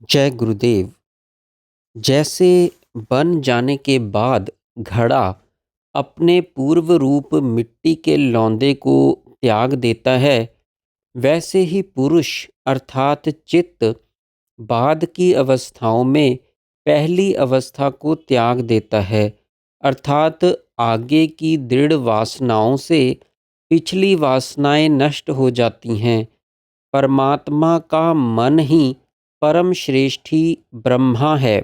जय गुरुदेव। जैसे बन जाने के बाद घड़ा अपने पूर्व रूप मिट्टी के लौंदे को त्याग देता है, वैसे ही पुरुष अर्थात चित्त बाद की अवस्थाओं में पहली अवस्था को त्याग देता है। अर्थात आगे की दृढ़ वासनाओं से पिछली वासनाएं नष्ट हो जाती हैं। परमात्मा का मन ही परम श्रेष्ठी ब्रह्मा है।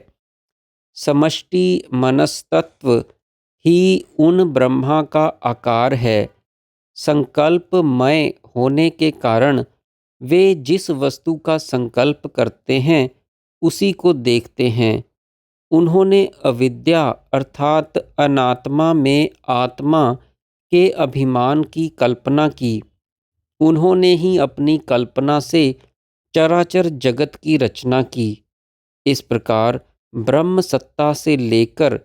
समष्टि मनस्तत्व ही उन ब्रह्मा का आकार है। संकल्पमय होने के कारण वे जिस वस्तु का संकल्प करते हैं उसी को देखते हैं। उन्होंने अविद्या अर्थात अनात्मा में आत्मा के अभिमान की कल्पना की। उन्होंने ही अपनी कल्पना से चराचर जगत की रचना की। इस प्रकार ब्रह्म सत्ता से लेकर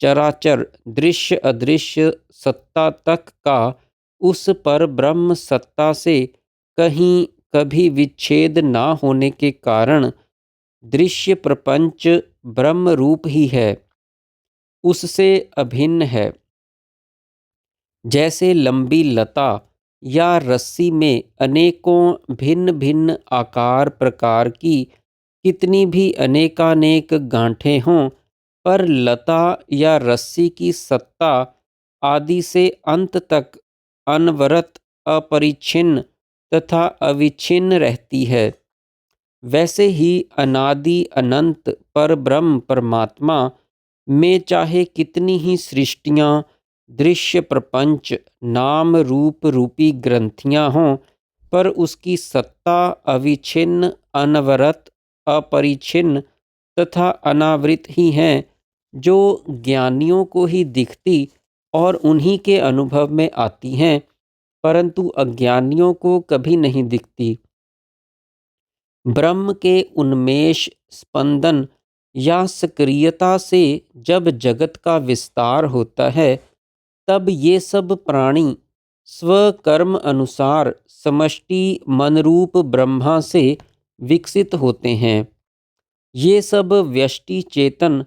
चराचर दृश्य अदृश्य सत्ता तक का उस पर ब्रह्म सत्ता से कहीं कभी विच्छेद ना होने के कारण दृश्य प्रपंच ब्रह्म रूप ही है, उससे अभिन्न है। जैसे लंबी लता या रस्सी में अनेकों भिन्न भिन्न आकार प्रकार की कितनी भी अनेकानेक गांठें हों, पर लता या रस्सी की सत्ता आदि से अंत तक अनवरत अपरिच्छिन्न तथा अविच्छिन्न रहती है। वैसे ही अनादि अनंत पर ब्रह्म परमात्मा में चाहे कितनी ही सृष्टियाँ दृश्य प्रपंच नाम रूप रूपी ग्रंथियाँ हों, पर उसकी सत्ता अविच्छिन्न अनवरत अपरिच्छिन्न तथा अनावृत ही हैं, जो ज्ञानियों को ही दिखती और उन्हीं के अनुभव में आती हैं, परंतु अज्ञानियों को कभी नहीं दिखती। ब्रह्म के उन्मेष स्पंदन या सक्रियता से जब जगत का विस्तार होता है, तब ये सब प्राणी स्वकर्म अनुसार समष्टि मनरूप ब्रह्मा से विकसित होते हैं। ये सब व्यष्टि चेतन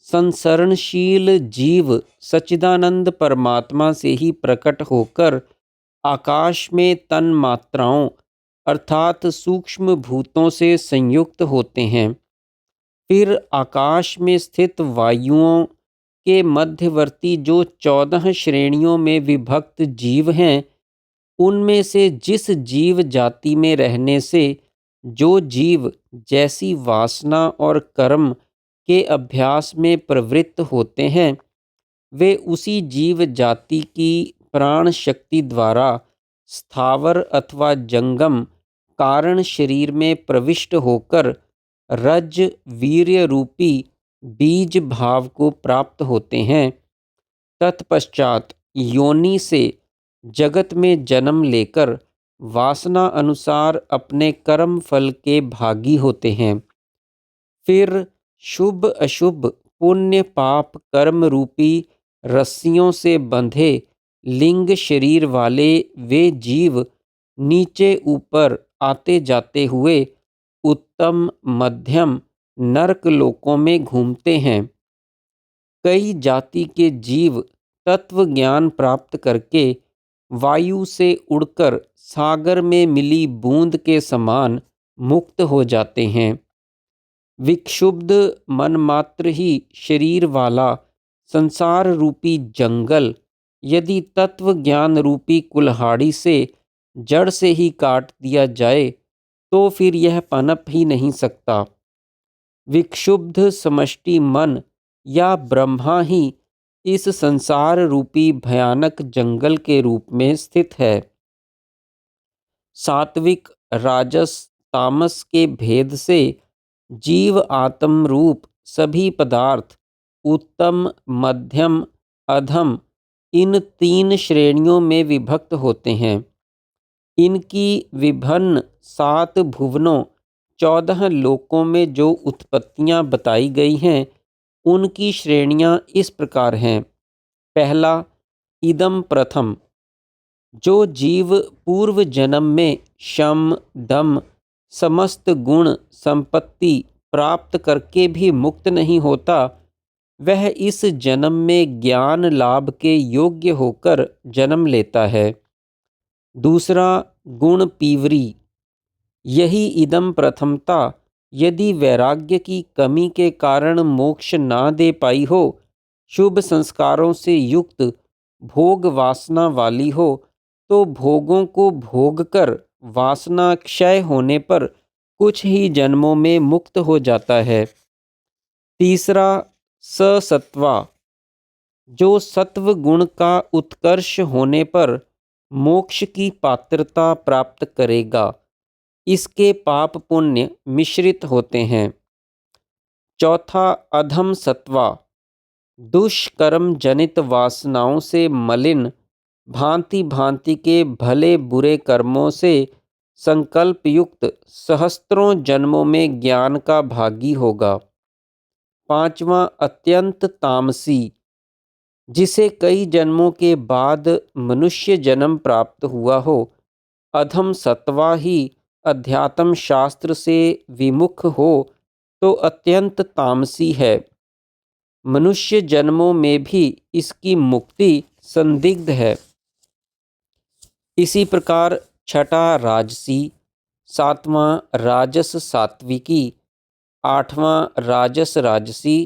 संसरणशील जीव सच्चिदानंद परमात्मा से ही प्रकट होकर आकाश में तन मात्राओं अर्थात सूक्ष्म भूतों से संयुक्त होते हैं। फिर आकाश में स्थित वायुओं के मध्यवर्ती जो 14 श्रेणियों में विभक्त जीव हैं, उनमें से जिस जीव जाति में रहने से जो जीव जैसी वासना और कर्म के अभ्यास में प्रवृत्त होते हैं, वे उसी जीव जाति की प्राण शक्ति द्वारा स्थावर अथवा जंगम कारण शरीर में प्रविष्ट होकर रज वीर्य रूपी बीज भाव को प्राप्त होते हैं। तत्पश्चात योनि से जगत में जन्म लेकर वासना अनुसार अपने कर्म फल के भागी होते हैं। फिर शुभ अशुभ पुण्य पाप कर्म रूपी रस्सियों से बंधे लिंग शरीर वाले वे जीव नीचे ऊपर आते जाते हुए उत्तम मध्यम नरक लोकों में घूमते हैं। कई जाति के जीव तत्व ज्ञान प्राप्त करके वायु से उड़कर सागर में मिली बूंद के समान मुक्त हो जाते हैं। विक्षुब्ध मनमात्र ही शरीर वाला संसार रूपी जंगल यदि तत्व ज्ञान रूपी कुल्हाड़ी से जड़ से ही काट दिया जाए, तो फिर यह पनप ही नहीं सकता। विक्षुब्ध समष्टि मन या ब्रह्मा ही इस संसार रूपी भयानक जंगल के रूप में स्थित है। सात्विक राजस तामस के भेद से जीव आत्म रूप सभी पदार्थ उत्तम मध्यम अधम इन 3 श्रेणियों में विभक्त होते हैं। इनकी विभिन्न 7 भुवनों 14 लोकों में जो उत्पत्तियां बताई गई हैं, उनकी श्रेणियां इस प्रकार हैं। पहला, इदम प्रथम, जो जीव पूर्व जन्म में शम दम समस्त गुण संपत्ति प्राप्त करके भी मुक्त नहीं होता, वह इस जन्म में ज्ञान लाभ के योग्य होकर जन्म लेता है। दूसरा गुण पीवरी, यही इदम प्रथमता यदि वैराग्य की कमी के कारण मोक्ष ना दे पाई हो, शुभ संस्कारों से युक्त भोग वासना वाली हो, तो भोगों को भोग कर वासना क्षय होने पर कुछ ही जन्मों में मुक्त हो जाता है। तीसरा ससत्वा, जो सत्व गुण का उत्कर्ष होने पर मोक्ष की पात्रता प्राप्त करेगा, इसके पाप पुण्य मिश्रित होते हैं। चौथा अधम सत्वा, दुष्कर्म जनित वासनाओं से मलिन, भांति भांति के भले बुरे कर्मों से संकल्प युक्त सहस्त्रों जन्मों में ज्ञान का भागी होगा। पांचवा अत्यंत तामसी, जिसे कई जन्मों के बाद मनुष्य जन्म प्राप्त हुआ हो। अधम सत्वा ही अध्यात्म शास्त्र से विमुख हो तो अत्यंत तामसी है। मनुष्य जन्मों में भी इसकी मुक्ति संदिग्ध है। इसी प्रकार छठा राजसी, सातवां राजस सात्विकी, आठवां राजस राजसी,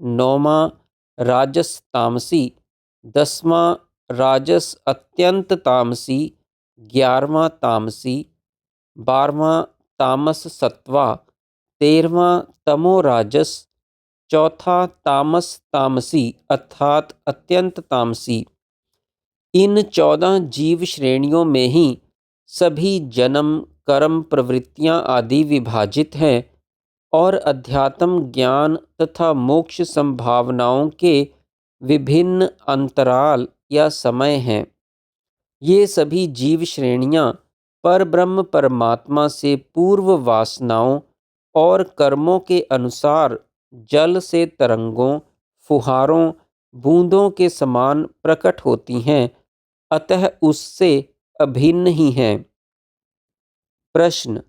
नौवां राजस तामसी, दसवां राजस अत्यंत तामसी, 11वां तामसी, 12वां तामस सत्वा, 13वां तमो राजस, चौथा तामस तामसी अर्थात अत्यंत तामसी। इन 14 जीव श्रेणियों में ही सभी जन्म कर्म प्रवृत्तियां आदि विभाजित हैं और अध्यात्म ज्ञान तथा मोक्ष संभावनाओं के विभिन्न अंतराल या समय हैं। ये सभी जीव श्रेणियां परब्रह्म परमात्मा से पूर्व वासनाओं और कर्मों के अनुसार जल से तरंगों, फुहारों, बूंदों के समान प्रकट होती हैं, अतः उससे अभिन्न ही हैं। प्रश्न,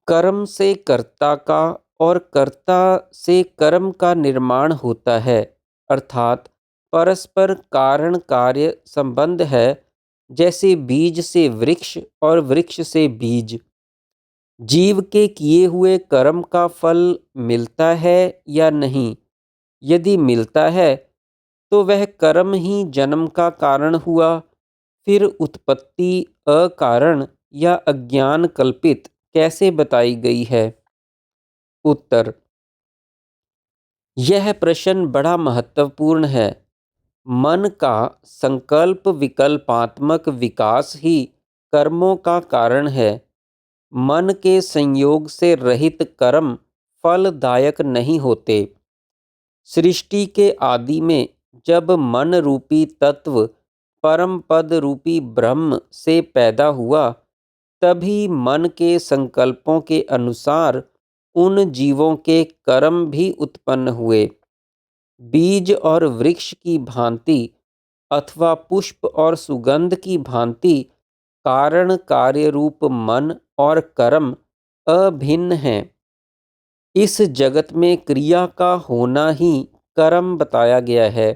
कर्म से कर्ता का और कर्ता से कर्म का निर्माण होता है, अर्थात परस्पर कारण कार्य संबंध है, जैसे बीज से वृक्ष और वृक्ष से बीज। जीव के किए हुए कर्म का फल मिलता है या नहीं? यदि मिलता है तो वह कर्म ही जन्म का कारण हुआ, फिर उत्पत्ति अकारण या अज्ञान कल्पित कैसे बताई गई है? उत्तर, यह प्रश्न बड़ा महत्वपूर्ण है। मन का संकल्प विकल्पात्मक विकास ही कर्मों का कारण है। मन के संयोग से रहित कर्म फलदायक नहीं होते। सृष्टि के आदि में जब मन रूपी तत्व परम पद रूपी ब्रह्म से पैदा हुआ, तभी मन के संकल्पों के अनुसार उन जीवों के कर्म भी उत्पन्न हुए। बीज और वृक्ष की भांति अथवा पुष्प और सुगंध की भांति कारण कार्य रूप मन और कर्म अभिन्न हैं। इस जगत में क्रिया का होना ही कर्म बताया गया है।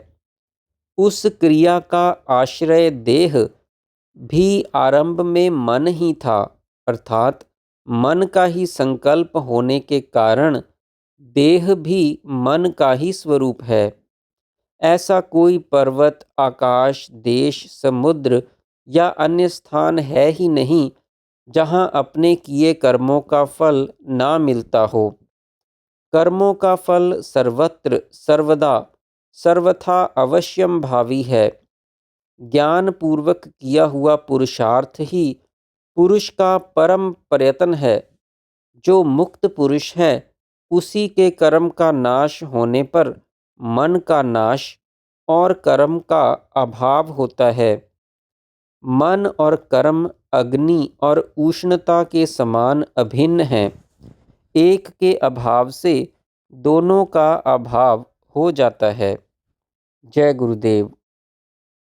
उस क्रिया का आश्रय देह भी आरंभ में मन ही था, अर्थात मन का ही संकल्प होने के कारण देह भी मन का ही स्वरूप है। ऐसा कोई पर्वत, आकाश, देश, समुद्र या अन्य स्थान है ही नहीं जहाँ अपने किए कर्मों का फल ना मिलता हो। कर्मों का फल सर्वत्र सर्वदा सर्वथा अवश्यम भावी है। ज्ञान पूर्वक किया हुआ पुरुषार्थ ही पुरुष का परम प्रयत्न है। जो मुक्त पुरुष है, उसी के कर्म का नाश होने पर मन का नाश और कर्म का अभाव होता है। मन और कर्म अग्नि और उष्णता के समान अभिन्न हैं। एक के अभाव से दोनों का अभाव हो जाता है। जय गुरुदेव।